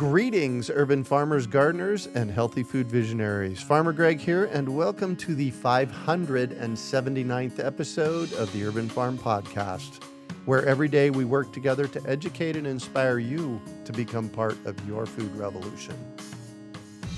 Greetings, urban farmers, gardeners, and healthy food visionaries. Farmer Greg here, and welcome to the 579th episode of the Urban Farm Podcast, where every day we work together to educate and inspire you to become part of your food revolution.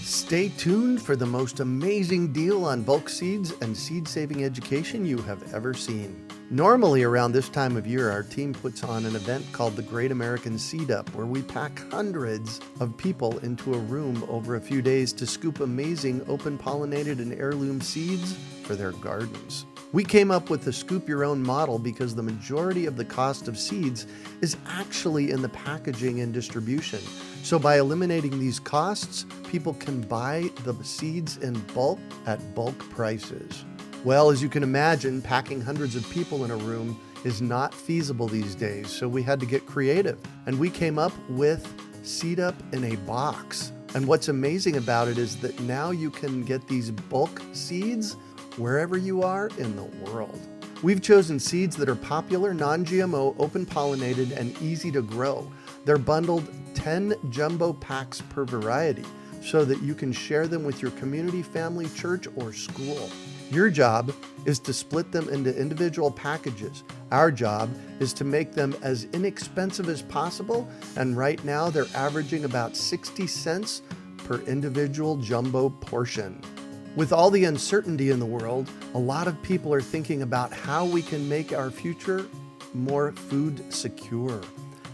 Stay tuned for the most amazing deal on bulk seeds and seed-saving education you have ever seen. Normally around this time of year, our team puts on an event called the Great American Seed Up, where we pack hundreds of people into a room over a few days to scoop amazing open-pollinated and heirloom seeds for their gardens. We came up with the Scoop Your Own model because the majority of the cost of seeds is actually in the packaging and distribution. So by eliminating these costs, people can buy the seeds in bulk at bulk prices. Well, as you can imagine, packing hundreds of people in a room is not feasible these days, so we had to get creative. And we came up with Seed Up in a Box. And what's amazing about it is that now you can get these bulk seeds wherever you are in the world. We've chosen seeds that are popular, non-GMO, open-pollinated, and easy to grow. They're bundled 10 jumbo packs per variety so that you can share them with your community, family, church, or school. Your job is to split them into individual packages. Our job is to make them as inexpensive as possible, and right now they're averaging about 60 cents per individual jumbo portion. With all the uncertainty in the world, a lot of people are thinking about how we can make our future more food secure.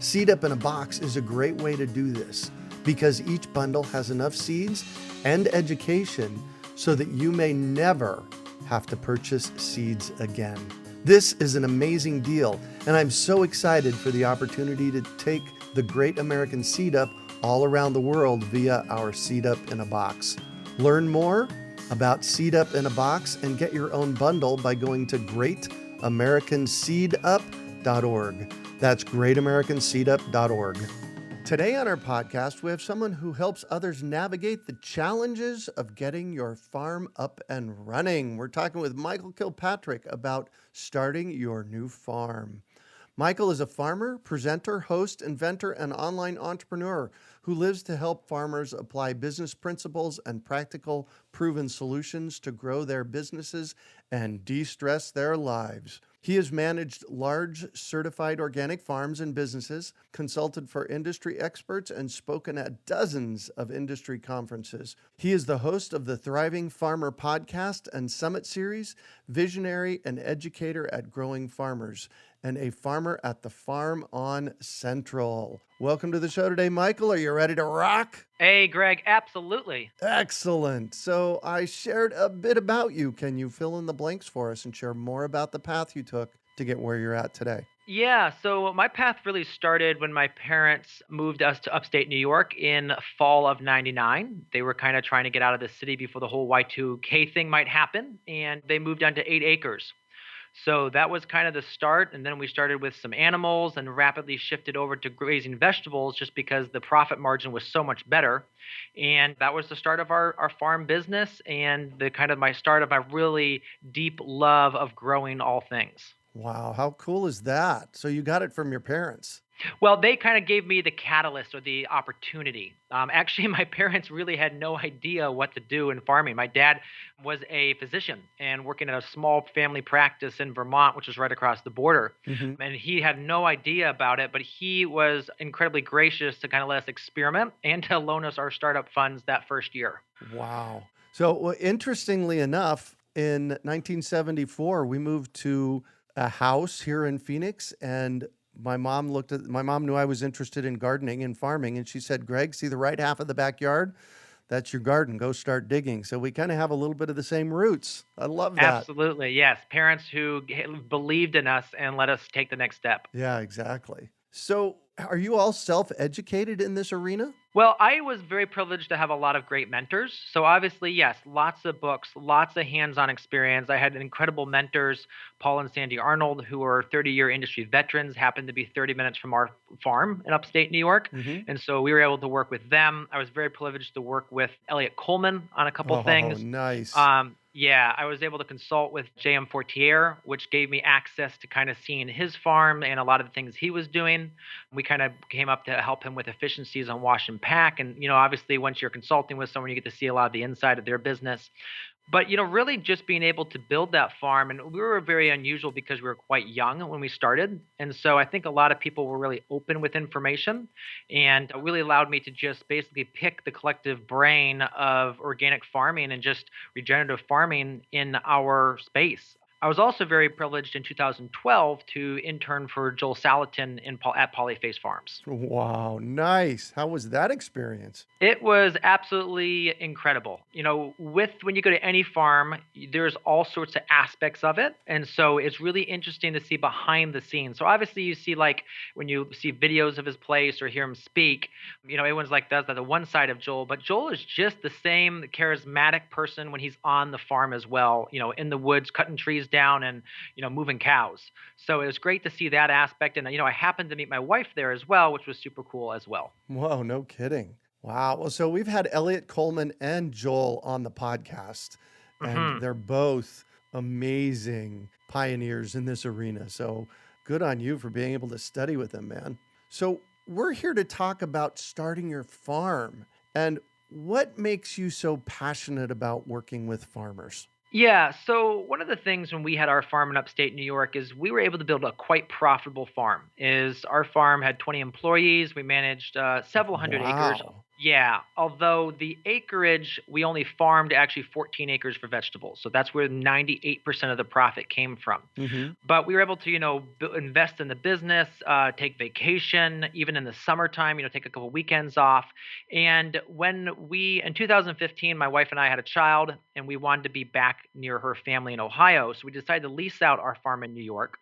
Seed Up in a Box is a great way to do this because each bundle has enough seeds and education so that you may never have to purchase seeds again. This is an amazing deal, and I'm so excited for the opportunity to take the Great American Seed Up all around the world via our Seed Up in a Box. Learn more about Seed Up in a Box and get your own bundle by going to greatamericanseedup.org. That's greatamericanseedup.org. Today on our podcast, we have someone who helps others navigate the challenges of getting your farm up and running. We're talking with Michael Kilpatrick about starting your new farm. Michael is a farmer, presenter, host, inventor, and online entrepreneur who lives to help farmers apply business principles and practical, proven solutions to grow their businesses and de-stress their lives. He has managed large certified organic farms and businesses, consulted for industry experts, and spoken at dozens of industry conferences. He is the host of the Thriving Farmer podcast and summit series, visionary and educator at Growing Farmers, and a farmer at the Farm on Central. Welcome to the show today, Michael. Are you ready to rock? Hey, Greg, absolutely. Excellent. So I shared a bit about you. Can you fill in the blanks for us and share more about the path you took to get where you're at today? Yeah, so my path really started when my parents moved us to upstate New York in fall of 99. They were kind of trying to get out of the city before the whole Y2K thing might happen, and they moved down to 8 acres. So that was kind of the start. And then we started with some animals and rapidly shifted over to grazing vegetables just because the profit margin was so much better. And that was the start of our farm business and the kind of my start of my really deep love of growing all things. Wow, how cool is that? So you got it from your parents. Well, they kind of gave me the catalyst or the opportunity. Actually, my parents really had no idea what to do in farming. My dad was a physician and working at a small family practice in Vermont, which is right across the border. And he had no idea about it, but he was incredibly gracious to kind of let us experiment and to loan us our startup funds that first year. Wow. So interestingly enough, in 1974, we moved to a house here in Phoenix, and my mom knew I was interested in gardening and farming, and she said, Greg, see the right half of the backyard? That's your garden. Go start digging. So we kind of have a little bit of the same roots. I love that. Absolutely. Yes. Parents who believed in us and let us take the next step. Yeah, exactly. So are you all self-educated in this arena? Well, I was very privileged to have a lot of great mentors. So obviously, yes, lots of books, lots of hands-on experience. I had incredible mentors, Paul and Sandy Arnold, who are 30-year industry veterans, happened to be 30 minutes from our farm in upstate New York. And so we were able to work with them. I was very privileged to work with Elliot Coleman on a couple things. Nice. Yeah, I was able to consult with J.M. Fortier, which gave me access to kind of seeing his farm and a lot of the things he was doing. We kind of came up to help him with efficiencies on wash and unpack. And, obviously once you're consulting with someone, you get to see a lot of the inside of their business. But, really just being able to build that farm, and we were very unusual because we were quite young when we started. And so I think a lot of people were really open with information, and it really allowed me to just basically pick the collective brain of organic farming and just regenerative farming in our space. I was also very privileged in 2012 to intern for Joel Salatin at Polyface Farms. Wow, nice. How was that experience? It was absolutely incredible. When you go to any farm, there's all sorts of aspects of it. And so it's really interesting to see behind the scenes. So obviously you see, like, when you see videos of his place or hear him speak, everyone's like, that's the one side of Joel. But Joel is just the same charismatic person when he's on the farm as well, in the woods, cutting trees down and, moving cows. So it was great to see that aspect. And, I happened to meet my wife there as well, which was super cool as well. Whoa, no kidding. Wow. Well, so we've had Elliot Coleman and Joel on the podcast, and they're both amazing pioneers in this arena. So good on you for being able to study with them, man. So we're here to talk about starting your farm and what makes you so passionate about working with farmers. Yeah. So one of the things when we had our farm in upstate New York is we were able to build a quite profitable farm. Is our farm had 20 employees. We managed several hundred acres. Wow. Yeah. Although the acreage, we only farmed actually 14 acres for vegetables. So that's where 98% of the profit came from. But we were able to, invest in the business, take vacation, even in the summertime, take a couple weekends off. And in 2015, my wife and I had a child, and we wanted to be back near her family in Ohio. So we decided to lease out our farm in New York.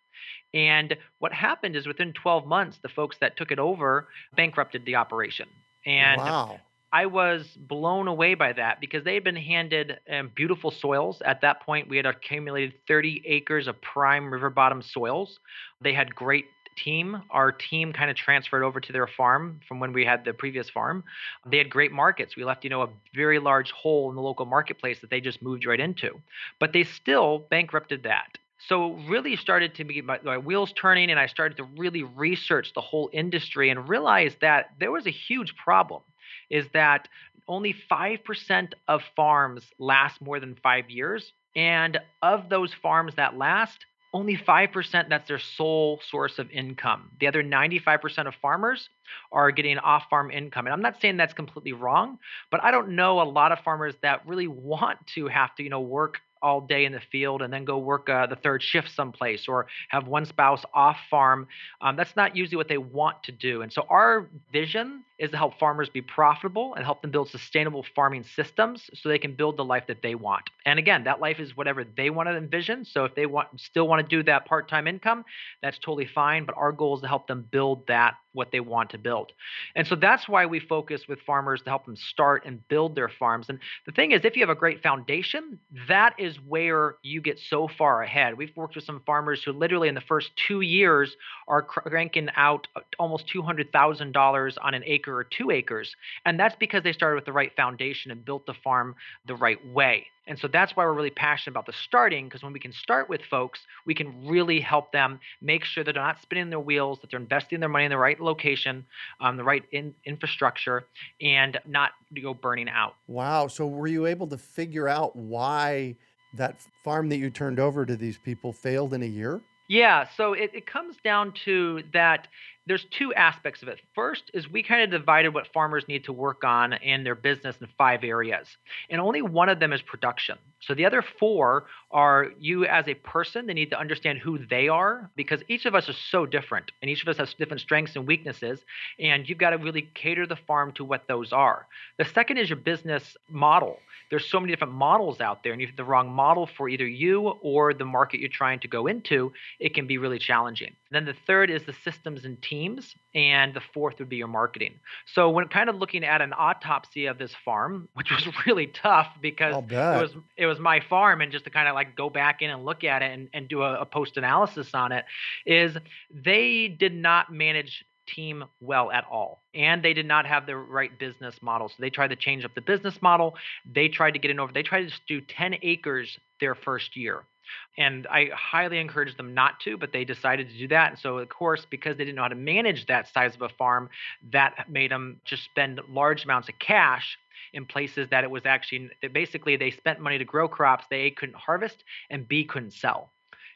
And what happened is within 12 months, the folks that took it over bankrupted the operation. And Wow. I was blown away by that because they had been handed beautiful soils. At that point, we had accumulated 30 acres of prime river bottom soils. They had great team. Our team kind of transferred over to their farm from when we had the previous farm. They had great markets. We left, a very large hole in the local marketplace that they just moved right into. But they still bankrupted that. So really started to get my wheels turning, and I started to really research the whole industry and realized that there was a huge problem, is that only 5% of farms last more than 5 years. And of those farms that last, only 5%, that's their sole source of income. The other 95% of farmers are getting off-farm income. And I'm not saying that's completely wrong, but I don't know a lot of farmers that really want to have to, work all day in the field and then go work the third shift someplace or have one spouse off farm. That's not usually what they want to do. And so our vision is to help farmers be profitable and help them build sustainable farming systems so they can build the life that they want. And again, that life is whatever they want to envision. So if they still want to do that part-time income, that's totally fine. But our goal is to help them build what they want to build. And so that's why we focus with farmers to help them start and build their farms. And the thing is, if you have a great foundation, that is where you get so far ahead. We've worked with some farmers who literally in the first 2 years are cranking out almost $200,000 on an acre or 2 acres. And that's because they started with the right foundation and built the farm the right way. And so that's why we're really passionate about the starting, because when we can start with folks, we can really help them make sure that they're not spinning their wheels, that they're investing their money in the right location, the right infrastructure, and not go burning out. Wow. So were you able to figure out why that farm that you turned over to these people failed in a year? Yeah, so it comes down to that there's 2 aspects of it. First is we kind of divided what farmers need to work on in their business in 5 areas. And only one of them is production. So the other 4 are you as a person. They need to understand who they are, because each of us is so different and each of us has different strengths and weaknesses. And you've got to really cater the farm to what those are. The second is your business model. There's so many different models out there, and if you have the wrong model for either you or the market you're trying to go into, it can be really challenging. Then the third is the systems and teams, and the fourth would be your marketing. So when kind of looking at an autopsy of this farm, which was really tough because it was my farm, and just to kind of like go back in and look at it and do a post analysis on it, is they did not manage team well at all. And they did not have the right business model. So they tried to change up the business model. They tried to get in over, they tried to just do 10 acres their first year. And I highly encouraged them not to, but they decided to do that. And so, of course, because they didn't know how to manage that size of a farm, that made them just spend large amounts of cash in places that it was actually basically they spent money to grow crops they A couldn't harvest and B couldn't sell.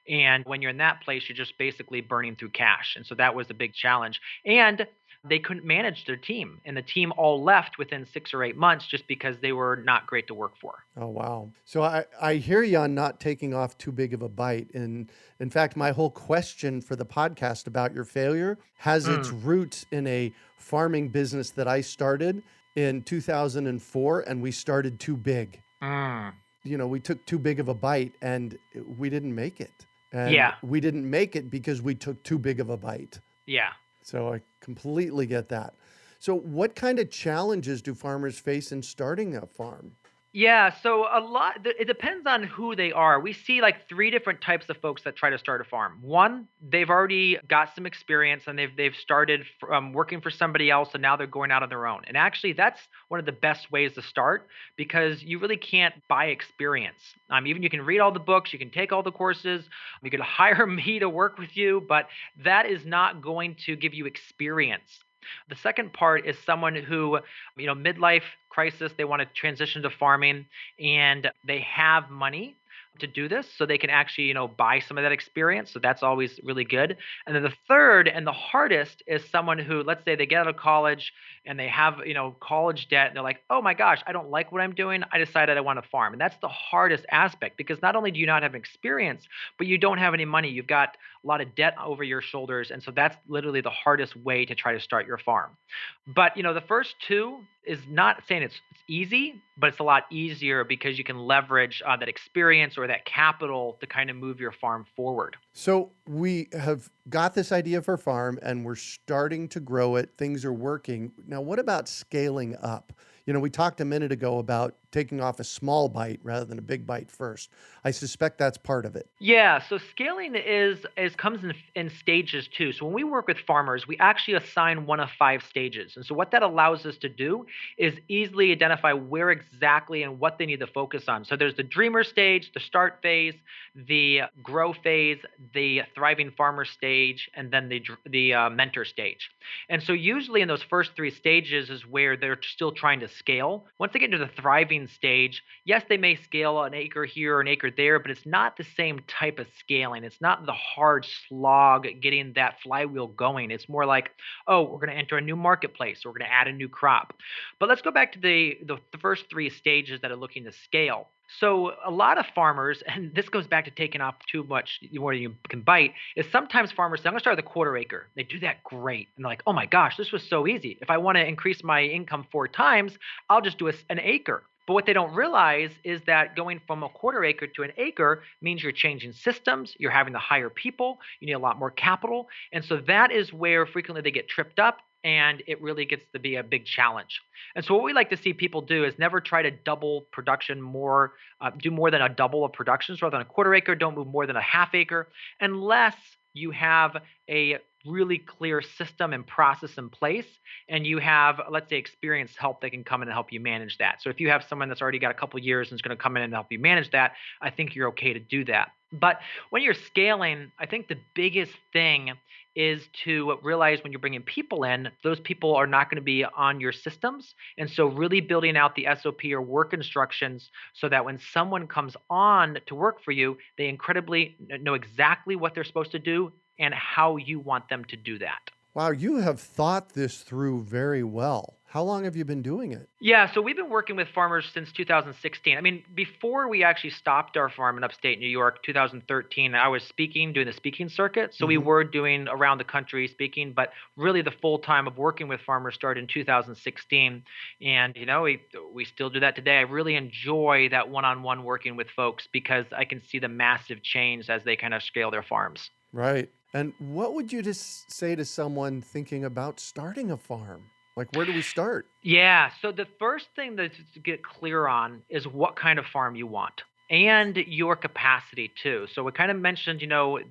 And when you're in that place, you're just basically burning through cash. And so that was the big challenge. And they couldn't manage their team. And the team all left within 6 or 8 months just because they were not great to work for. Oh, wow. So I hear you on not taking off too big of a bite. And in fact, my whole question for the podcast about your failure has its roots in a farming business that I started in 2004, and we started too big. We took too big of a bite and we didn't make it. And Yeah. we didn't make it because we took too big of a bite. Yeah. So I completely get that. So what kind of challenges do farmers face in starting a farm? Yeah, so it depends on who they are. We see like three different types of folks that try to start a farm. One, they've already got some experience and they've started from working for somebody else and now they're going out on their own. And actually, that's one of the best ways to start because you really can't buy experience. Even you can read all the books, you can take all the courses, you could hire me to work with you, but that is not going to give you experience. The second part is someone who, midlife crisis, they want to transition to farming and they have money to do this so they can actually, buy some of that experience. So that's always really good. And then the third and the hardest is someone who, let's say they get out of college and they have, college debt and they're like, oh my gosh, I don't like what I'm doing. I decided I want to farm. And that's the hardest aspect because not only do you not have experience, but you don't have any money. You've got a lot of debt over your shoulders. And so that's literally the hardest way to try to start your farm. But, the first two is not saying it's easy, but it's a lot easier because you can leverage that experience or that capital to kind of move your farm forward. So we have got this idea for farm and we're starting to grow it. Things are working. Now, what about scaling up? We talked a minute ago about taking off a small bite rather than a big bite first. I suspect that's part of it. Yeah, so scaling comes in stages too. So when we work with farmers, we actually assign one of 5 stages. And so what that allows us to do is easily identify where exactly and what they need to focus on. So there's the dreamer stage, the start phase, the grow phase, the thriving farmer stage, and then the mentor stage. And so usually in those first 3 stages is where they're still trying to scale. Once they get into the thriving stage, yes, they may scale an acre here or an acre there, but it's not the same type of scaling. It's not the hard slog getting that flywheel going. It's more like, oh, we're going to enter a new marketplace, or we're going to add a new crop. But let's go back to the first 3 stages that are looking to scale. So a lot of farmers, and this goes back to taking off too much more than you can bite, is sometimes farmers say, I'm going to start with a quarter acre. They do that great. And they're like, oh my gosh, this was so easy. If I want to increase my income 4 times, I'll just do an acre. But what they don't realize is that going from a quarter acre to an acre means you're changing systems, you're having to hire people, you need a lot more capital. And so that is where frequently they get tripped up and it really gets to be a big challenge. And so what we like to see people do is never try to double production do more than a double of production. So rather than a quarter acre, don't move more than a half acre, unless you have a really clear system and process in place and you have, let's say, experienced help that can come in and help you manage that. So if you have someone that's already got a couple of years and is going to come in and help you manage that, I think you're okay to do that. But when you're scaling, I think the biggest thing is to realize when you're bringing people in, those people are not going to be on your systems. And so really building out the SOP or work instructions so that when someone comes on to work for you, they incredibly know exactly what they're supposed to do and how you want them to do that. Wow, you have thought this through very well. How long have you been doing it? Yeah, so we've been working with farmers since 2016. Before we actually stopped our farm in upstate New York, 2013, I was doing the speaking circuit. So we were doing around the country speaking, but really the full time of working with farmers started in 2016. And, we still do that today. I really enjoy that one-on-one working with folks because I can see the massive change as they kind of scale their farms. Right. And what would you just say to someone thinking about starting a farm? Like, where do we start? Yeah. So the first thing to get clear on is what kind of farm you want. and your capacity too. So we kind of mentioned,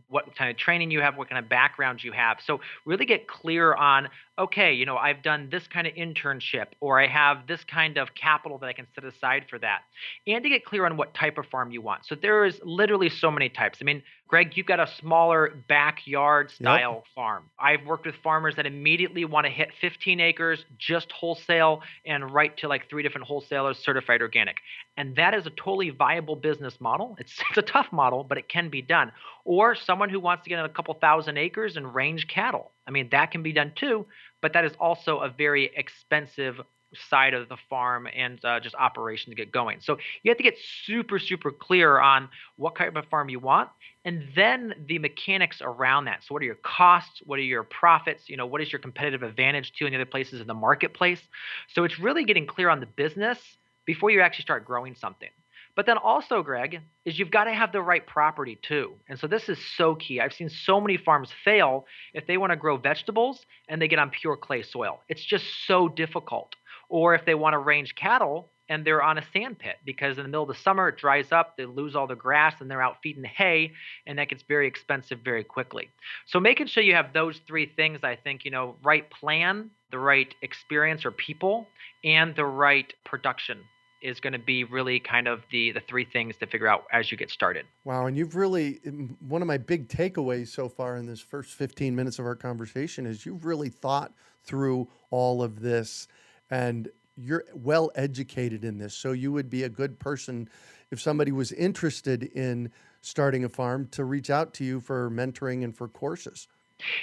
what kind of training you have, what kind of background you have. So really get clear on, okay, I've done this kind of internship, or I have this kind of capital that I can set aside for that. And to get clear on what type of farm you want. So there is literally so many types. I mean, Greg, you've got a smaller backyard Yep. style farm. I've worked with farmers that immediately want to hit 15 acres, just wholesale, and right to like 3 different wholesalers certified organic. And that is a totally viable business model. It's a tough model, but it can be done. Or someone who wants to get in a couple thousand acres and range cattle. I mean, that can be done too, but that is also a very expensive side of the farm and just operation to get going. So you have to get super, super clear on what kind of farm you want, and then the mechanics around that. So what are your costs? What are your profits? What is your competitive advantage to any other places in the marketplace? So it's really getting clear on the business before you actually start growing something. But then also, Greg, is you've got to have the right property too. And so this is so key. I've seen so many farms fail if they want to grow vegetables and they get on pure clay soil. It's just so difficult. Or if they want to range cattle and they're on a sand pit, because in the middle of the summer it dries up, they lose all the grass and they're out feeding hay, and that gets very expensive very quickly. So making sure you have those three things, I think, right plan, the right experience or people, and the right production is going to be really kind of the three things to figure out as you get started. Wow. And you've really, one of my big takeaways so far in this first 15 minutes of our conversation is you've really thought through all of this, and you're well educated in this. So you would be a good person if somebody was interested in starting a farm to reach out to you for mentoring and for courses.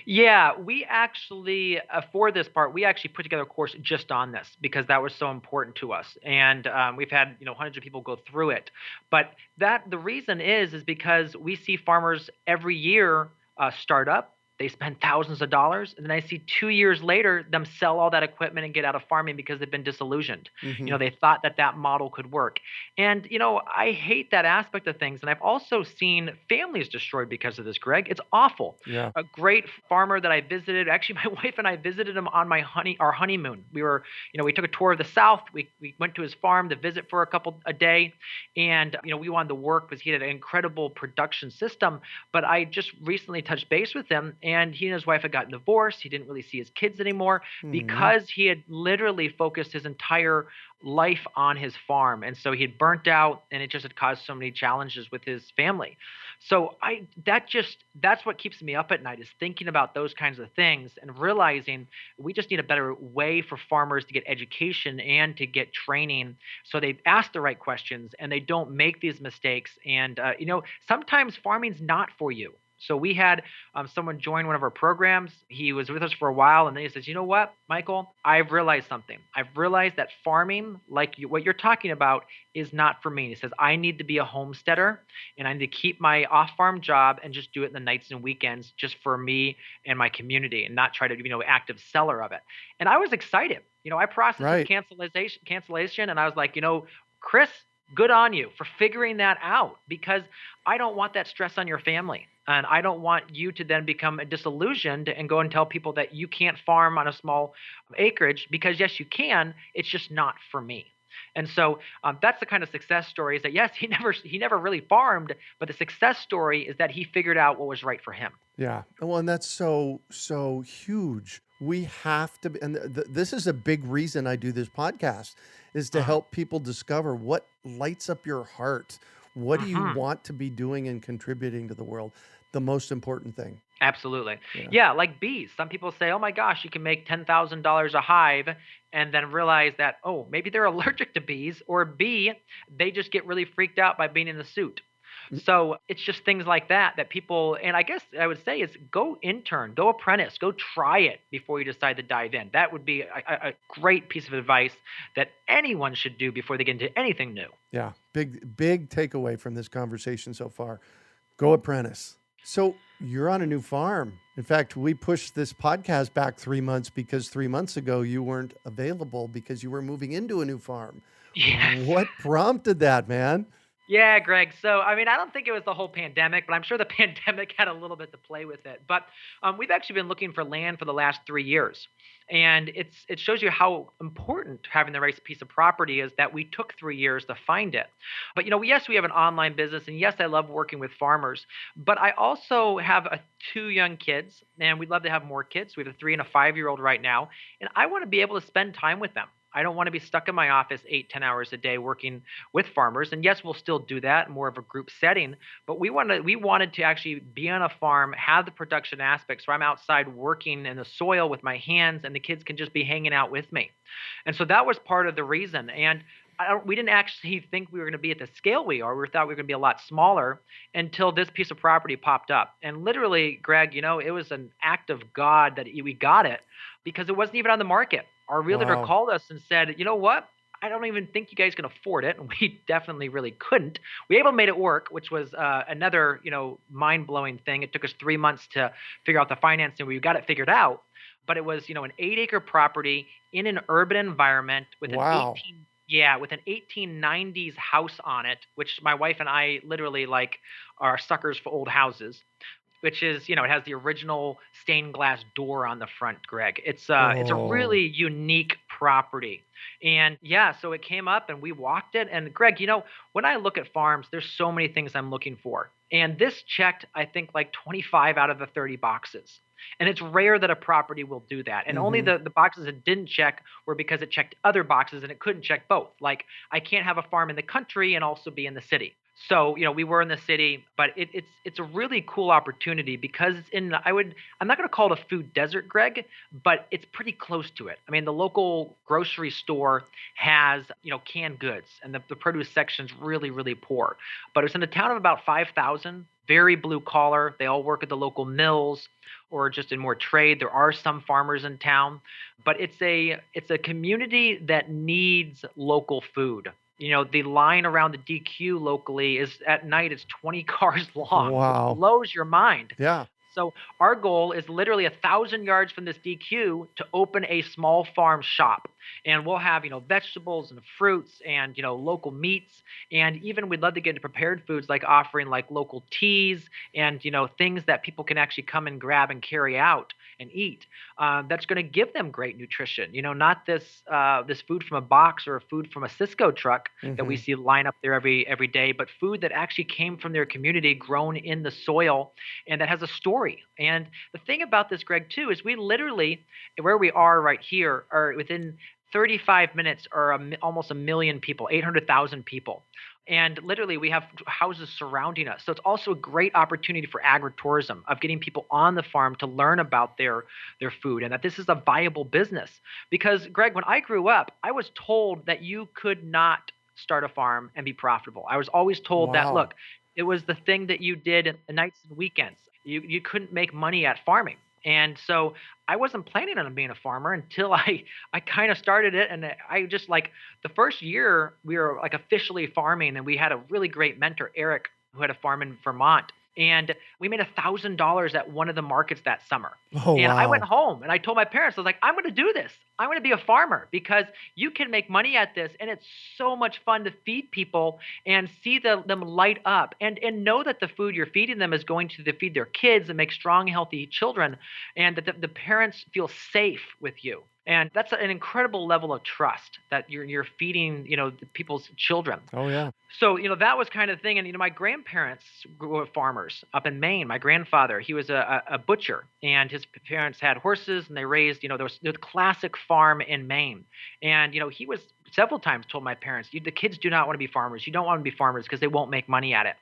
Yeah, we actually, for this part, we actually put together a course just on this because that was so important to us. And we've had, hundreds of people go through it. But the reason is because we see farmers every year start up. They spend thousands of dollars, and then I see 2 years later them sell all that equipment and get out of farming because they've been disillusioned. Mm-hmm. They thought that model could work. And, I hate that aspect of things. And I've also seen families destroyed because of this, Greg. It's awful. Yeah. A great farmer that I visited, actually, my wife and I visited him on our honeymoon. We took a tour of the South. We went to his farm to visit for a day. And, we wanted to work because he had an incredible production system. But I just recently touched base with him, and he and his wife had gotten divorced. He didn't really see his kids anymore because he had literally focused his entire life on his farm. And so he had burnt out, and it just had caused so many challenges with his family. So that's what keeps me up at night, is thinking about those kinds of things and realizing we just need a better way for farmers to get education and to get training so they ask the right questions and they don't make these mistakes. And, sometimes farming's not for you. So we had someone join one of our programs. He was with us for a while, and then he says, "You know what, Michael? I've realized something. I've realized that farming, like what you're talking about, is not for me." He says, "I need to be a homesteader, and I need to keep my off-farm job and just do it in the nights and weekends just for me and my community, and not try to be active seller of it." And I was excited. I processed his cancellation, and I was like, Chris, good on you for figuring that out, because I don't want that stress on your family. And I don't want you to then become disillusioned and go and tell people that you can't farm on a small acreage, because yes, you can. It's just not for me. And so that's the kind of success story, is that yes, he never really farmed, but the success story is that he figured out what was right for him. Yeah. Well, and that's so huge. We have to be, and this is a big reason I do this podcast, is to help people discover what lights up your heart. What do you want to be doing and contributing to the world? The most important thing. Absolutely. Yeah, like bees. Some people say, "Oh my gosh, you can make $10,000 a hive," and then realize that, oh, maybe they're allergic to bees, or B, they just get really freaked out by being in the suit. So it's just things like that people, and I guess I would say, is go intern, go apprentice, go try it before you decide to dive in. That would be a great piece of advice that anyone should do before they get into anything new. Yeah. Big takeaway from this conversation so far. Go apprentice. So you're on a new farm. In fact, we pushed this podcast back 3 months because 3 months ago you weren't available because you were moving into a new farm. Yes. What prompted that, man? Yeah, Greg. So, I mean, I don't think it was the whole pandemic, but I'm sure the pandemic had a little bit to play with it. But we've actually been looking for land for the last 3 years, and it shows you how important having the right piece of property is. That we took 3 years to find it. But yes, we have an online business, and yes, I love working with farmers. But I also have two young kids, and we'd love to have more kids. We have a 3 and a 5-year-old right now, and I want to be able to spend time with them. I don't want to be stuck in my office 8, 10 hours a day working with farmers. And yes, we'll still do that, more of a group setting. But we wanted to actually be on a farm, have the production aspects where I'm outside working in the soil with my hands, and the kids can just be hanging out with me. And so that was part of the reason. And we didn't actually think we were going to be at the scale we are. We thought we were going to be a lot smaller until this piece of property popped up. And literally, Greg, it was an act of God that we got it because it wasn't even on the market. Our realtor Wow. called us and said, you know what? I don't even think you guys can afford it. And we definitely really couldn't. We able made it work, which was another, mind blowing thing. It took us 3 months to figure out the financing. We got it figured out. But it was, an 8-acre property in an urban environment with an Wow. 18, yeah, with an 1890s house on it, which my wife and I literally like are suckers for old houses, which is, it has the original stained glass door on the front, Greg. It's a Oh, really unique property. And yeah, so it came up and we walked it. And Greg, when I look at farms, there's so many things I'm looking for. And this checked, I think, like 25 out of the 30 boxes. And it's rare that a property will do that. And only hmm, the boxes it didn't check were because it checked other boxes and it couldn't check both. Like I can't have a farm in the country and also be in the city. So, we were in the city, but it's a really cool opportunity because it's in I'm not going to call it a food desert, Greg, but it's pretty close to it. I mean, the local grocery store has, canned goods, and the produce section's really, really poor. But it's in a town of about 5,000, very blue collar. They all work at the local mills or just in more trade. There are some farmers in town, but it's a community that needs local food. The line around the DQ locally is at night it's 20 cars long, which wow. blows your mind. Yeah. So our goal is literally 1,000 yards from this DQ to open a small farm shop, and we'll have vegetables and fruits and local meats, and even we'd love to get into prepared foods like offering like local teas and things that people can actually come and grab and carry out and eat. That's going to give them great nutrition. Not this food from a box or a food from a Cisco truck that we Hmm. see line up there every day, but food that actually came from their community, grown in the soil, and that has a story. And the thing about this, Greg, too, is we literally, where we are right here, are within 35 minutes are almost a million people, 800,000 people. And literally, we have houses surrounding us. So it's also a great opportunity for agritourism of getting people on the farm to learn about their food and that this is a viable business. Because, Greg, when I grew up, I was told that you could not start a farm and be profitable. I was always told that, Wow. look, it was the thing that you did at the nights and weekends. You couldn't make money at farming. And so I wasn't planning on being a farmer until I kind of started it. And I just like the first year we were like officially farming, and we had a really great mentor, Eric, who had a farm in Vermont. And we made $1,000 at one of the markets that summer. Oh, And I went wow. home and I told my parents, I was like, I'm going to do this. I'm going to be a farmer because you can make money at this. And it's so much fun to feed people and see them light up and know that the food you're feeding them is going to feed their kids and make strong, healthy children, and that the parents feel safe with you. And that's an incredible level of trust that you're feeding, the people's children. Oh, yeah. So, that was kind of the thing. And, my grandparents grew up farmers up in Maine. My grandfather, he was a butcher, and his parents had horses, and they raised, there was the classic farm in Maine. And, he was several times told my parents, the kids do not want to be farmers. You don't want to be farmers because they won't make money at it.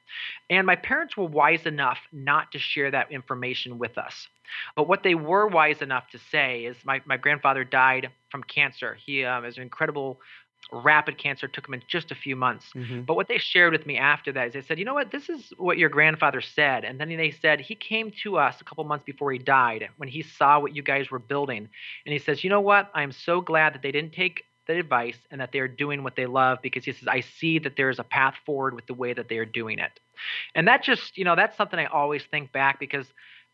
And my parents were wise enough not to share that information with us. But what they were wise enough to say is my grandfather died from cancer. He was an incredible rapid cancer, took him in just a few months. Hmm. But what they shared with me after that is they said, you know what, this is what your grandfather said. And then they said he came to us a couple months before he died when he saw what you guys were building. And he says, you know what, I am so glad that they didn't take the advice and that they're doing what they love, because he says, I see that there is a path forward with the way that they are doing it. And that just, that's something I always think back because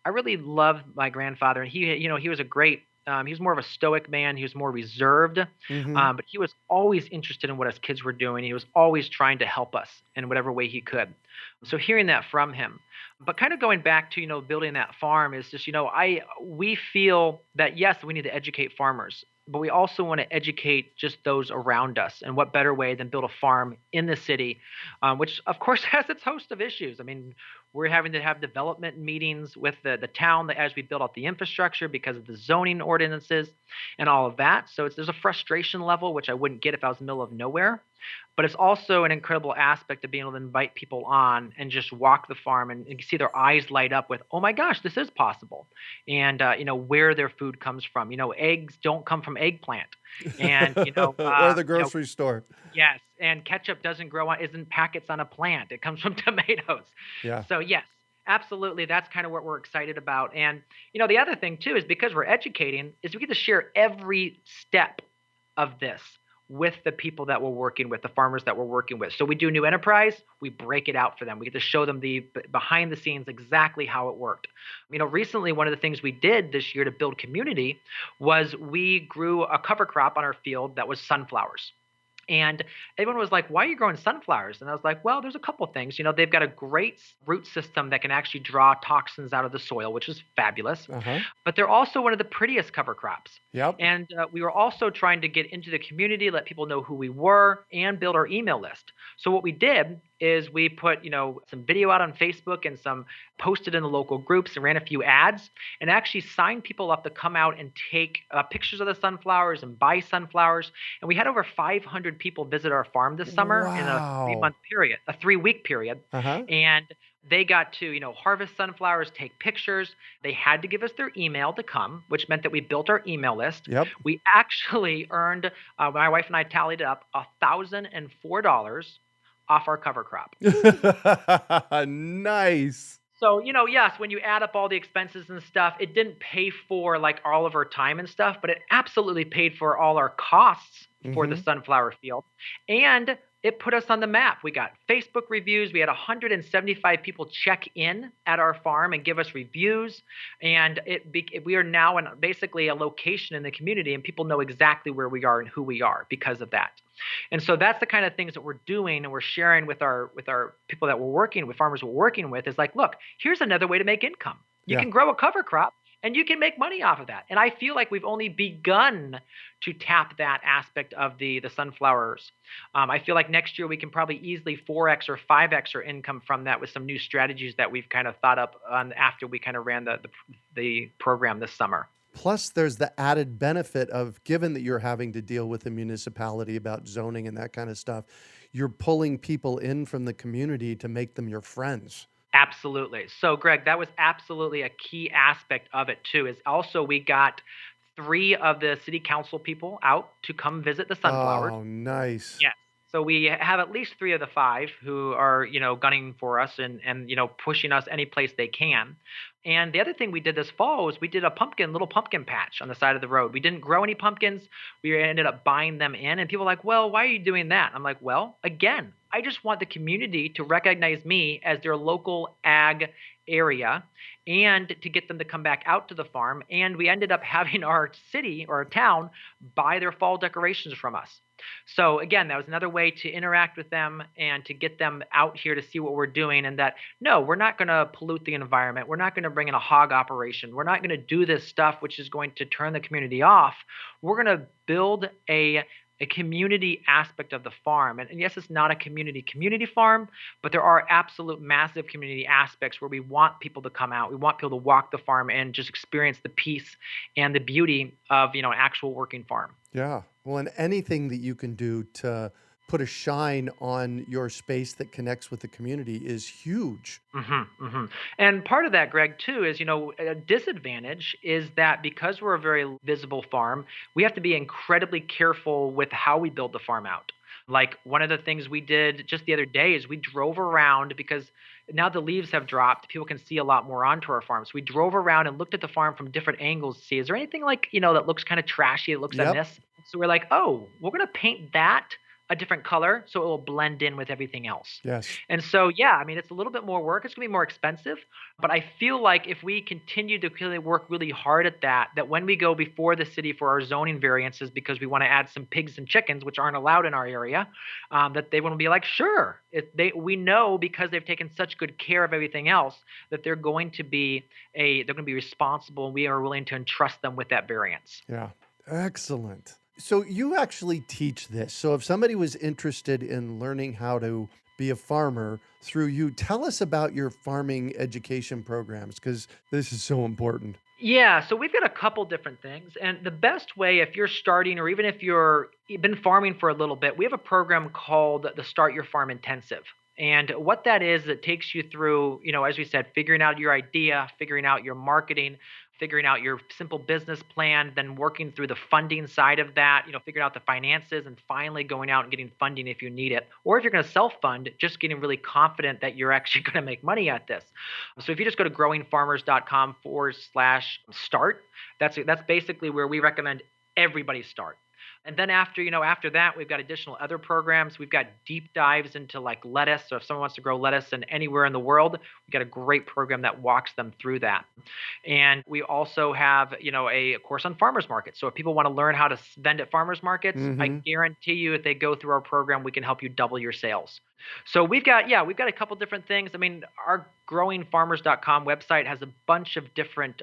I really love my grandfather. And he was a great He was more of a stoic man. He was more reserved, Mm-hmm. but he was always interested in what his kids were doing. He was always trying to help us in whatever way he could. So hearing that from him, but kind of going back to building that farm is just we feel that yes, we need to educate farmers, but we also want to educate just those around us. And what better way than build a farm in the city, which of course has its host of issues. I mean, we're having to have development meetings with the town as we build out the infrastructure because of the zoning ordinances and all of that. So there's a frustration level, which I wouldn't get if I was in the middle of nowhere. But it's also an incredible aspect of being able to invite people on and just walk the farm and see their eyes light up with, oh my gosh, this is possible. And, where their food comes from. Eggs don't come from eggplant. And, Or the grocery store. yes, and ketchup isn't packets on a plant. It comes from tomatoes. Yeah. So yes, absolutely, that's kind of what we're excited about. And the other thing too is because we're educating, is we get to share every step of this with the people that we're working with, the farmers that we're working with. So we do new enterprise, we break it out for them. We get to show them the behind the scenes exactly how it worked. Recently one of the things we did this year to build community was we grew a cover crop on our field that was sunflowers. And everyone was like, why are you growing sunflowers? And I was like, well, there's a couple things. They've got a great root system that can actually draw toxins out of the soil, which is fabulous. Uh-huh. But they're also one of the prettiest cover crops. Yep. And we were also trying to get into the community, let people know who we were, and build our email list. So what we did is we put, some video out on Facebook and some posted in the local groups and ran a few ads and actually signed people up to come out and take pictures of the sunflowers and buy sunflowers. And we had over 500 people visit our farm this summer in a 3-month period, a 3-week period. Uh-huh. And they got to, harvest sunflowers, take pictures. They had to give us their email to come, which meant that we built our email list. Yep. We actually earned, my wife and I tallied it up, $1,004 off our cover crop. Nice. So, yes, when you add up all the expenses and stuff, it didn't pay for like all of our time and stuff, but it absolutely paid for all our costs for the sunflower field. And it put us on the map. We got Facebook reviews. We had 175 people check in at our farm and give us reviews. And we are now in basically a location in the community, and people know exactly where we are and who we are because of that. And so that's the kind of things that we're doing and we're sharing with our people that we're working with, farmers we're working with, is like, look, here's another way to make income. You can grow a cover crop and you can make money off of that. And I feel like we've only begun to tap that aspect of the sunflowers. I feel like next year we can probably easily 4x or 5x our income from that with some new strategies that we've kind of thought up on after we kind of ran the program this summer. Plus, there's the added benefit of, given that you're having to deal with the municipality about zoning and that kind of stuff, you're pulling people in from the community to make them your friends. Absolutely. So, Greg, that was absolutely a key aspect of it, too, is also we got 3 of the city council people out to come visit the sunflowers. Oh, nice. Yes. So we have at least 3 of the 5 who are, gunning for us and pushing us any place they can. And the other thing we did this fall was we did a little pumpkin patch on the side of the road. We didn't grow any pumpkins. We ended up buying them in. And people are like, well, why are you doing that? I'm like, well, again, I just want the community to recognize me as their local ag area and to get them to come back out to the farm. And we ended up having our city or our town buy their fall decorations from us. So again, that was another way to interact with them and to get them out here to see what we're doing, and that, no, we're not going to pollute the environment. We're not going to bring in a hog operation. We're not going to do this stuff which is going to turn the community off. We're going to build a community aspect of the farm. And yes, it's not a community farm, but there are absolute massive community aspects where we want people to come out. We want people to walk the farm and just experience the peace and the beauty of, an actual working farm. Yeah. Well, and anything that you can do to put a shine on your space that connects with the community is huge. And part of that, Greg, too, is, a disadvantage is that because we're a very visible farm, we have to be incredibly careful with how we build the farm out. Like one of the things we did just the other day is we drove around, because now the leaves have dropped, people can see a lot more onto our farm. So we drove around and looked at the farm from different angles to see, is there anything like, that looks kind of trashy, it looks amiss? So we're like, oh, we're going to paint that a different color so it will blend in with everything else. Yes. And so, yeah, I mean, it's a little bit more work. It's going to be more expensive, but I feel like if we continue to really work really hard at that, that when we go before the city for our zoning variances, because we want to add some pigs and chickens, which aren't allowed in our area, that they want to be like, sure, we know because they've taken such good care of everything else that they're going to be responsible, and we are willing to entrust them with that variance. Yeah. Excellent. So you actually teach this. So if somebody was interested in learning how to be a farmer through you, tell us about your farming education programs, because this is so important. Yeah, so we've got a couple different things. And the best way, if you're starting or even if you've been farming for a little bit, we have a program called the Start Your Farm Intensive. And what that is, it takes you through, as we said, figuring out your idea, figuring out your marketing, figuring out your simple business plan, then working through the funding side of that, figuring out the finances, and finally going out and getting funding if you need it. Or if you're going to self-fund, just getting really confident that you're actually going to make money at this. So if you just go to growingfarmers.com/start, that's basically where we recommend everybody start. And then after that, we've got additional other programs. We've got deep dives into like lettuce. So if someone wants to grow lettuce in anywhere in the world, we've got a great program that walks them through that. And we also have, a course on farmers markets. So if people want to learn how to vend at farmers markets, I guarantee you, if they go through our program, we can help you double your sales. So we've got a couple different things. I mean, our growingfarmers.com website has a bunch of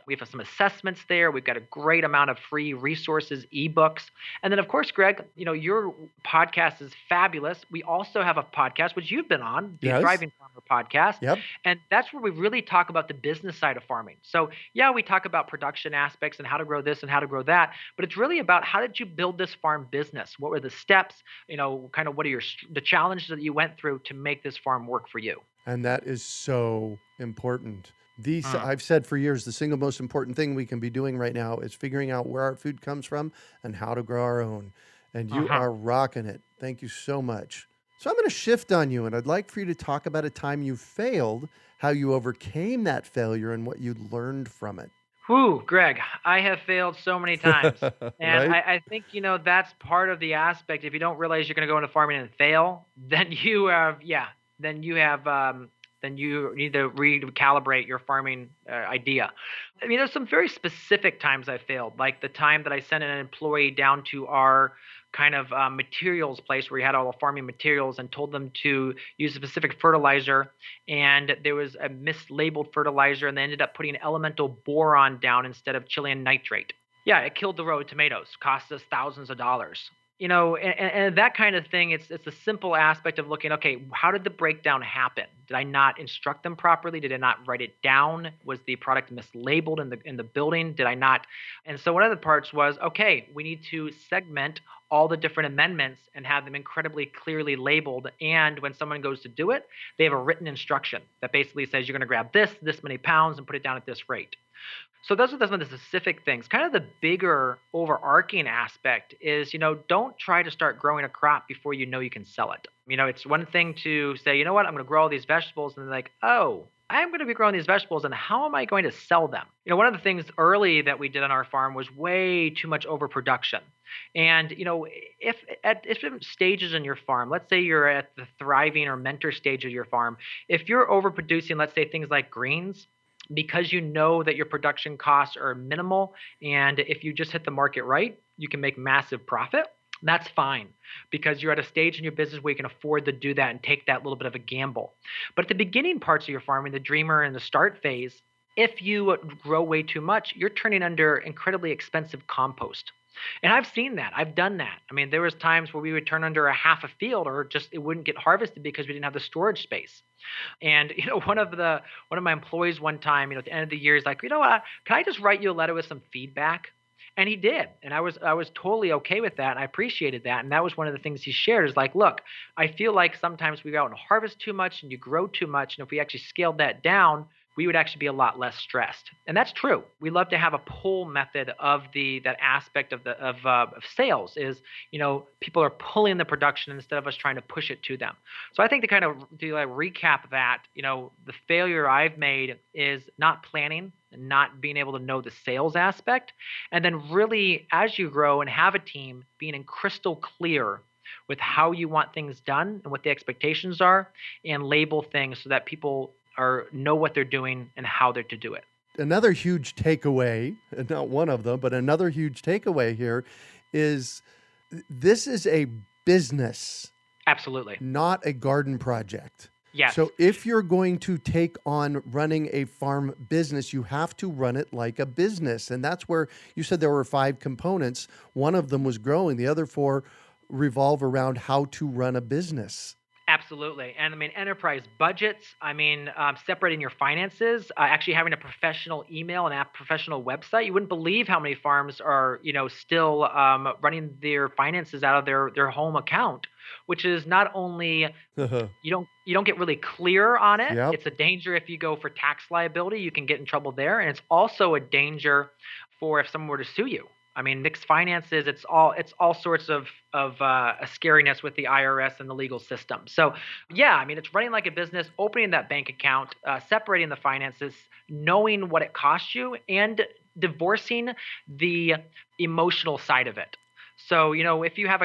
we have some assessments there. We've got a great amount of free resources, ebooks. And then of course, Greg, your podcast is fabulous. We also have a podcast, which you've been on, the Yes. Thriving Farmer podcast. Yep. And that's where we really talk about the business side of farming. So yeah, we talk about production aspects and how to grow this and how to grow that, but it's really about how did you build this farm business? What were the steps? Kind of what are the challenges that you went through to make this farm work for you? And that is so important. I've said for years, the single most important thing we can be doing right now is figuring out where our food comes from and how to grow our own. And you are rocking it. Thank you so much. So I'm going to shift on you, and I'd like for you to talk about a time you failed, how you overcame that failure, and what you learned from it. Whew, Greg, I have failed so many times. And Right? I think, that's part of the aspect. If you don't realize you're going to go into farming and fail, then then you need to recalibrate your farming idea. I mean, there's some very specific times I failed, like the time that I sent an employee down to our kind of materials place where we had all the farming materials and told them to use a specific fertilizer, and there was a mislabeled fertilizer, and they ended up putting elemental boron down instead of Chilean nitrate. Yeah, it killed the row of tomatoes, cost us thousands of dollars. And that kind of thing, it's a simple aspect of looking, okay, how did the breakdown happen? Did I not instruct them properly? Did I not write it down? Was the product mislabeled in the building? Did I not? And so one of the parts was, okay, we need to segment all the different amendments and have them incredibly clearly labeled. And when someone goes to do it, they have a written instruction that basically says you're going to grab this many pounds and put it down at this rate. So those are some of the specific things. Kind of the bigger overarching aspect is, don't try to start growing a crop before you know you can sell it. It's one thing to say, you know what, I'm going to grow all these vegetables, and they're like, oh, I'm going to be growing these vegetables, and how am I going to sell them? One of the things early that we did on our farm was way too much overproduction. And, if at different stages in your farm, let's say you're at the thriving or mentor stage of your farm, if you're overproducing, let's say things like greens, because you know that your production costs are minimal, and if you just hit the market right, you can make massive profit. That's fine, because you're at a stage in your business where you can afford to do that and take that little bit of a gamble. But at the beginning parts of your farming, the dreamer and the start phase, if you grow way too much, you're turning under incredibly expensive compost. And I've seen that. I've done that. I mean, there was times where we would turn under a half a field, or just it wouldn't get harvested because we didn't have the storage space. And one of my employees one time, at the end of the year, he's like, what? Can I just write you a letter with some feedback? And he did. And I was totally okay with that. And I appreciated that. And that was one of the things he shared is like, look, I feel like sometimes we go out and harvest too much and you grow too much. And if we actually scaled that down, we would actually be a lot less stressed. And that's true. We love to have a pull method of that aspect of sales is, people are pulling the production instead of us trying to push it to them. So I think to kind of recap that, the failure I've made is not planning and not being able to know the sales aspect. And then really, as you grow and have a team, being in crystal clear with how you want things done and what the expectations are, and label things so that people know what they're doing and how they're to do it. Another huge takeaway, and not one of them, but another huge takeaway here is this is a business, Absolutely. not a garden project. Yes. So if you're going to take on running a farm business, you have to run it like a business. And that's where you said there were 5 components. One of them was growing. The other 4 revolve around how to run a business. Absolutely. And I mean, enterprise budgets, I mean, separating your finances, actually having a professional email and a professional website. You wouldn't believe how many farms are, still running their finances out of their home account, which is not only you don't get really clear on it. Yep. It's a danger if you go for tax liability, you can get in trouble there. And it's also a danger for if someone were to sue you. I mean, mixed finances, it's all sorts of a scariness with the IRS and the legal system. So, yeah, I mean, it's running like a business, opening that bank account, separating the finances, knowing what it costs you, and divorcing the emotional side of it. So, if you have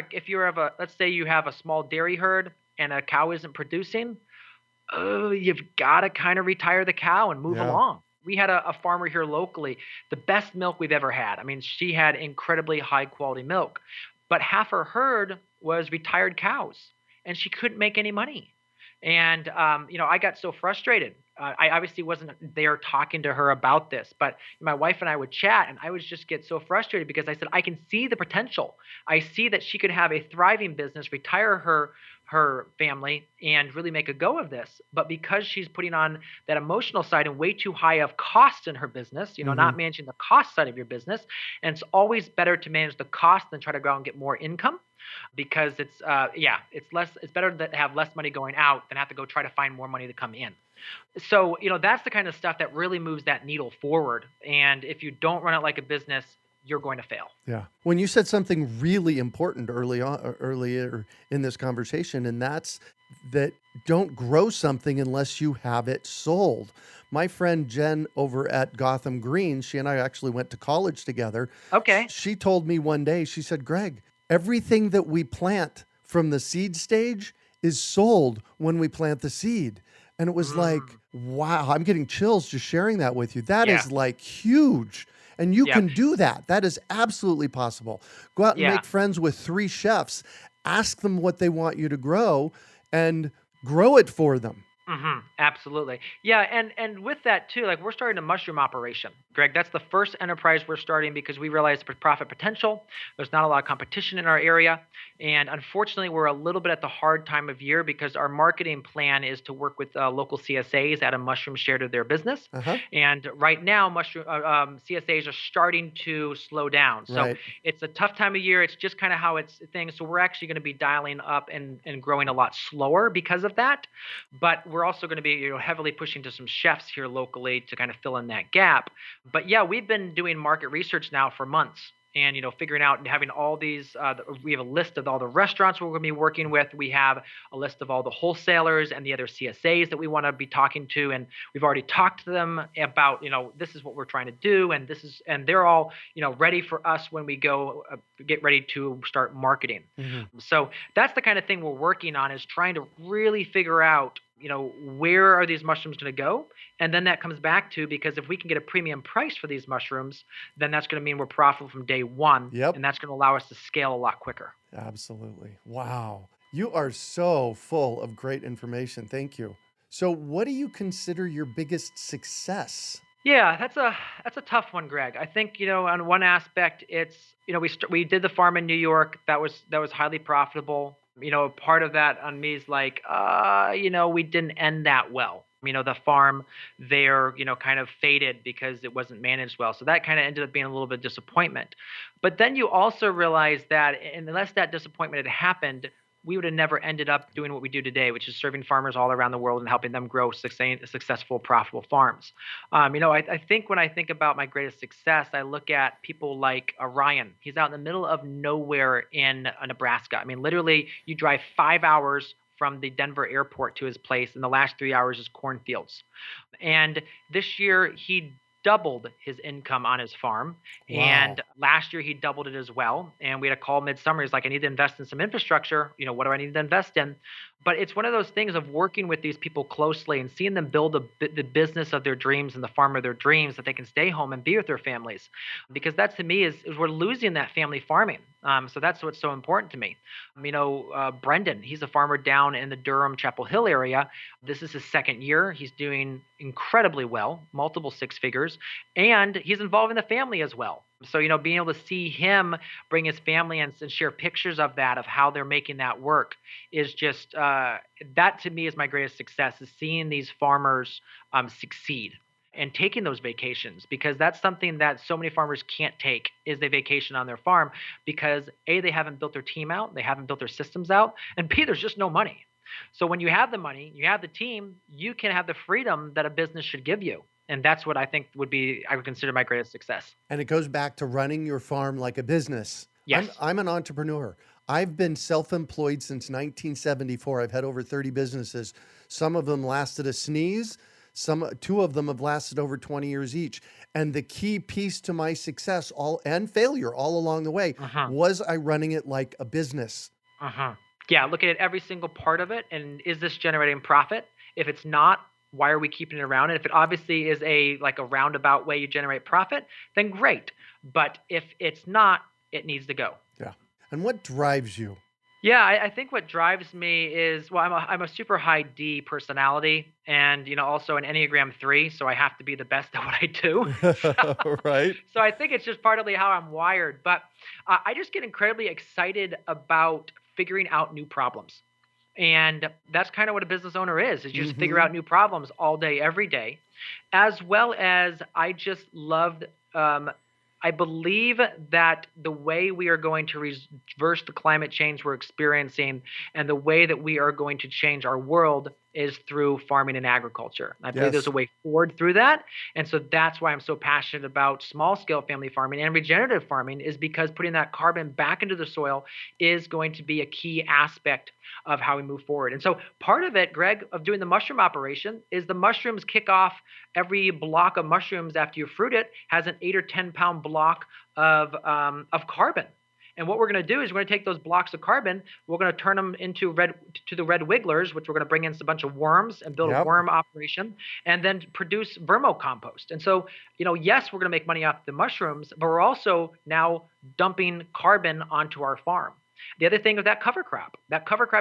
let's say you have a small dairy herd and a cow isn't producing, you've got to kind of retire the cow and move along. We had a farmer here locally, the best milk we've ever had. I mean, she had incredibly high quality milk, but half her herd was retired cows, and she couldn't make any money. And I got so frustrated. I obviously wasn't there talking to her about this, but my wife and I would chat, and I would just get so frustrated because I said, I can see the potential. I see that she could have a thriving business, retire her family, and really make a go of this. But because she's putting on that emotional side and way too high of costs in her business, not managing the cost side of your business, and it's always better to manage the cost than try to go out and get more income, because it's better to have less money going out than have to go try to find more money to come in. So, that's the kind of stuff that really moves that needle forward. And if you don't run it like a business, you're going to fail. Yeah. When you said something really important earlier in this conversation, and that's that don't grow something unless you have it sold. My friend Jen over at Gotham Greens, she and I actually went to college together. Okay. She told me one day, she said, Greg, everything that we plant from the seed stage is sold when we plant the seed. And it was like, wow, I'm getting chills just sharing that with you. That is like huge. And you can do that. That is absolutely possible. Go out and make friends with 3 chefs. Ask them what they want you to grow and grow it for them. Absolutely. Yeah. And with that too, like we're starting a mushroom operation, Greg. That's the first enterprise we're starting because we realize the profit potential. There's not a lot of competition in our area. And unfortunately, we're a little bit at the hard time of year because our marketing plan is to work with local CSAs, add a mushroom share to their business. And right now, CSAs are starting to slow down. So it's a tough time of year. It's just kind of how it's things. So we're actually going to be dialing up and growing a lot slower because of that. But we're also going to be heavily pushing to some chefs here locally to kind of fill in that gap. But yeah, we've been doing market research now for months. And figuring out and having all these, we have a list of all the restaurants we're going to be working with. We have a list of all the wholesalers and the other CSAs that we want to be talking to, and we've already talked to them about, this is what we're trying to do, and they're all, ready for us when we go get ready to start marketing. So that's the kind of thing we're working on, is trying to really figure out, where are these mushrooms going to go? And then that comes back to, because if we can get a premium price for these mushrooms, then that's going to mean we're profitable from day one. And that's going to allow us to scale a lot quicker. Absolutely. Wow. You are so full of great information. Thank you. So what do you consider your biggest success? Yeah, that's a tough one, Greg. I think, on one aspect, it's, we did the farm in New York. That was highly profitable. Part of that on me is like, we didn't end that well. The farm there, kind of faded because it wasn't managed well. So that kind of ended up being a little bit of disappointment. But then you also realize that unless that disappointment had happened, we would have never ended up doing what we do today, which is serving farmers all around the world and helping them grow successful, profitable farms. I think when I think about my greatest success, I look at people like Ryan. He's out in the middle of nowhere in Nebraska. I mean, literally, you drive 5 hours from the Denver airport to his place, and the last 3 hours is cornfields. And this year, he doubled his income on his farm. Wow. And last year he doubled it as well. And we had a call midsummer. He's like, I need to invest in some infrastructure. What do I need to invest in? But it's one of those things of working with these people closely and seeing them build the business of their dreams and the farm of their dreams, that they can stay home and be with their families. Because that to me is we're losing that family farming. So that's what's so important to me. Brendan, he's a farmer down in the Durham Chapel Hill area. This is his second year. He's doing incredibly well, multiple six figures, and he's involved in the family as well. So, being able to see him bring his family and share pictures of that, of how they're making that work, is just that to me is my greatest success, is seeing these farmers succeed and taking those vacations, because that's something that so many farmers can't take, is they vacation on their farm, because A, they haven't built their team out, they haven't built their systems out, and B, there's just no money. So when you have the money, you have the team, you can have the freedom that a business should give you. And that's what I think I would consider my greatest success. And it goes back to running your farm like a business. Yes. I'm an entrepreneur. I've been self-employed since 1974. I've had over 30 businesses. Some of them lasted a sneeze. Two of them have lasted over 20 years each. And the key piece to my success and failure all along the way was I running it like a business. Yeah, looking at every single part of it, and is this generating profit? If it's not, why are we keeping it around? And if it obviously is a roundabout way you generate profit, then great. But if it's not, it needs to go. Yeah. And what drives you? Yeah, I think what drives me is, well, I'm a super high D personality, and also an Enneagram 3, so I have to be the best at what I do. Right. So I think it's just partly how I'm wired, but I just get incredibly excited about figuring out new problems. And that's kind of what a business owner is just figure out new problems all day, every day, as well as I just loved I believe that the way we are going to reverse the climate change we're experiencing, and the way that we are going to change our world, is through farming and agriculture. I believe there's a way forward through that. And so that's why I'm so passionate about small scale family farming and regenerative farming, is because putting that carbon back into the soil is going to be a key aspect of how we move forward. And so part of it, Greg, of doing the mushroom operation is the mushrooms kick off. Every block of mushrooms after you fruit it has an 8 or 10 pound block of carbon. And what we're going to do is we're going to take those blocks of carbon, we're going to turn them into the red wigglers, which we're going to bring in a bunch of worms and build a worm operation, and then produce vermicompost. And so, yes, we're going to make money off the mushrooms, but we're also now dumping carbon onto our farm. The other thing is that cover crop.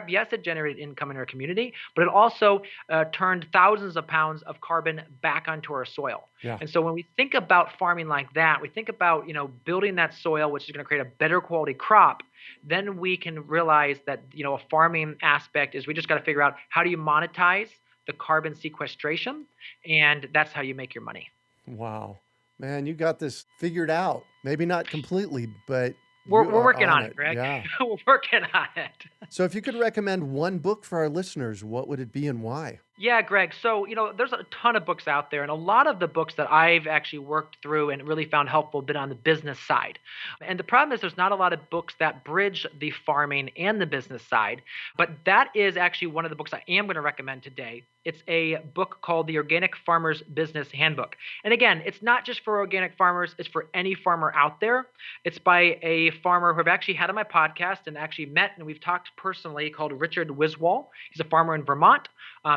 Yes, it generated income in our community, but it also turned thousands of pounds of carbon back onto our soil. Yeah. And so when we think about farming like that, we think about, building that soil, which is going to create a better quality crop. Then we can realize that, a farming aspect is we just got to figure out, how do you monetize the carbon sequestration? And that's how you make your money. Wow, man, you got this figured out. Maybe not completely, but we're working on it, Greg. Yeah. We're working on it. So if you could recommend one book for our listeners, what would it be and why? Yeah, Greg. So, there's a ton of books out there, and a lot of the books that I've actually worked through and really found helpful have been on the business side. And the problem is there's not a lot of books that bridge the farming and the business side, but that is actually one of the books I am going to recommend today. It's a book called The Organic Farmer's Business Handbook. And again, it's not just for organic farmers, it's for any farmer out there. It's by a farmer who I've actually had on my podcast and actually met, and we've talked personally, called Richard Wiswall. He's a farmer in Vermont.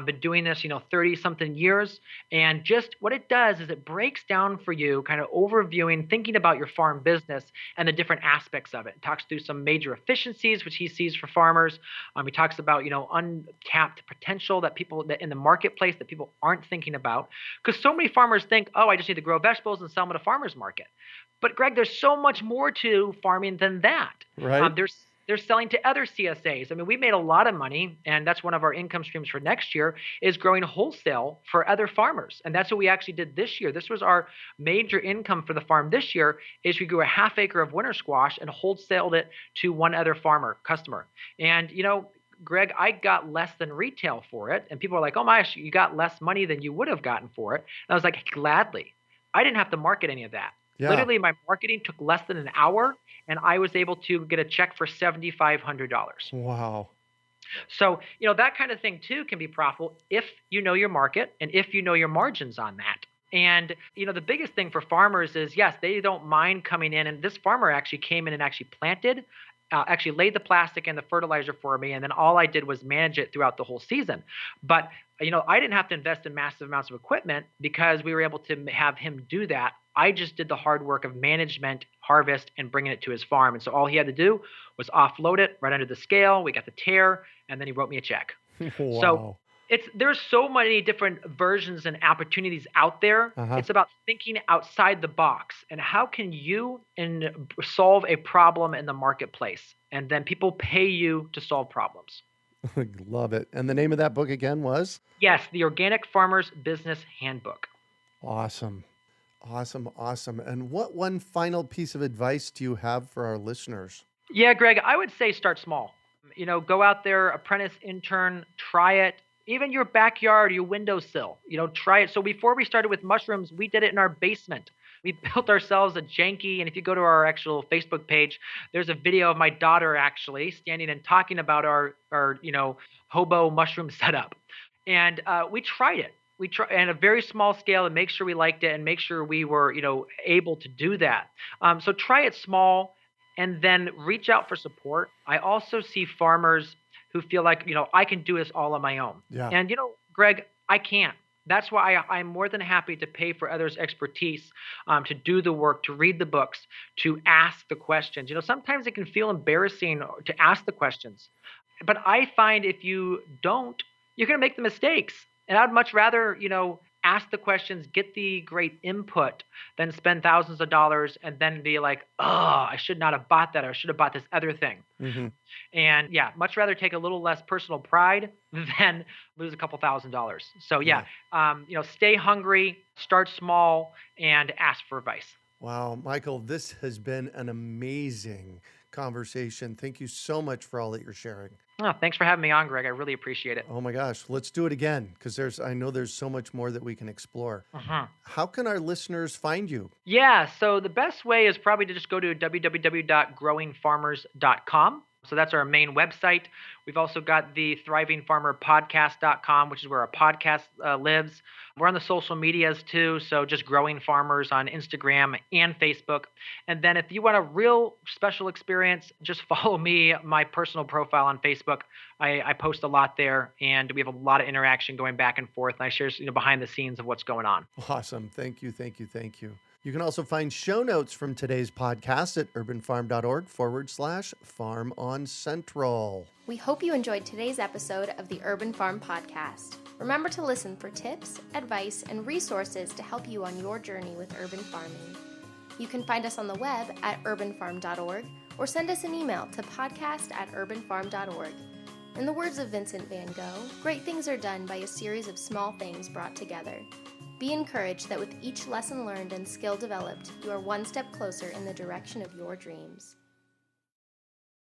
Been doing this, 30 something years. And just what it does is it breaks down for you, kind of overviewing, thinking about your farm business and the different aspects of it. It talks through some major efficiencies, which he sees for farmers. He talks about, untapped potential that in the marketplace that people aren't thinking about. Because so many farmers think, oh, I just need to grow vegetables and sell them at a farmer's market. But Greg, there's so much more to farming than that. Right. They're selling to other CSAs. I mean, we made a lot of money, and that's one of our income streams for next year, is growing wholesale for other farmers. And that's what we actually did this year. This was our major income for the farm this year, is we grew a half acre of winter squash and wholesaled it to one other customer. And, Greg, I got less than retail for it. And people are like, oh my gosh, you got less money than you would have gotten for it. And I was like, gladly. I didn't have to market any of that. Yeah. Literally, my marketing took less than an hour, and I was able to get a check for $7,500. Wow. So, that kind of thing, too, can be profitable if you know your market and if you know your margins on that. And, the biggest thing for farmers is, yes, they don't mind coming in. And this farmer actually came in and actually planted, actually laid the plastic and the fertilizer for me. And then all I did was manage it throughout the whole season. But, I didn't have to invest in massive amounts of equipment because we were able to have him do that. I just did the hard work of management, harvest, and bringing it to his farm. And so all he had to do was offload it right under the scale. We got the tear, and then he wrote me a check. So Wow. there's so many different versions and opportunities out there. Uh-huh. It's about thinking outside the box and how can you solve a problem in the marketplace, and then people pay you to solve problems. Love it. And the name of that book again was? Yes, the Organic Farmer's Business Handbook. Awesome. Awesome. Awesome. And what one final piece of advice do you have for our listeners? Yeah, Greg, I would say start small. Go out there, apprentice, intern, try it. Even your backyard, your windowsill, try it. So before we started with mushrooms, we did it in our basement. We built ourselves a janky, and if you go to our actual Facebook page, there's a video of my daughter actually standing and talking about our hobo mushroom setup. And we tried it. We tried at a very small scale and make sure we liked it and make sure we were, able to do that. So try it small and then reach out for support. I also see farmers who feel like, I can do this all on my own. Yeah. And, Greg, I can't. That's why I'm more than happy to pay for others' expertise, to do the work, to read the books, to ask the questions. Sometimes it can feel embarrassing to ask the questions. But I find if you don't, you're going to make the mistakes. And I'd much rather, ask the questions, get the great input, than spend thousands of dollars and then be like, oh, I should not have bought that. Or I should have bought this other thing. Mm-hmm. And yeah, much rather take a little less personal pride than lose a couple $1,000s. So stay hungry, start small, and ask for advice. Wow, Michael, this has been an amazing conversation. Thank you so much for all that you're sharing. Oh, thanks for having me on, Greg. I really appreciate it. Oh my gosh, let's do it again because I know there's so much more that we can explore. Mhm. How can our listeners find you? Yeah, so the best way is probably to just go to www.growingfarmers.com. So that's our main website. We've also got the thrivingfarmerpodcast.com, which is where our podcast lives. We're on the social medias too, so just Growing Farmers on Instagram and Facebook. And then if you want a real special experience, just follow me, my personal profile on Facebook. I post a lot there, and we have a lot of interaction going back and forth. And I share behind the scenes of what's going on. Awesome. Thank you. Thank you. Thank you. You can also find show notes from today's podcast at urbanfarm.org/Farm on Central. We hope you enjoyed today's episode of the Urban Farm Podcast. Remember to listen for tips, advice, and resources to help you on your journey with urban farming. You can find us on the web at urbanfarm.org or send us an email to podcast@urbanfarm.org. In the words of Vincent van Gogh, great things are done by a series of small things brought together. Be encouraged that with each lesson learned and skill developed, you are one step closer in the direction of your dreams.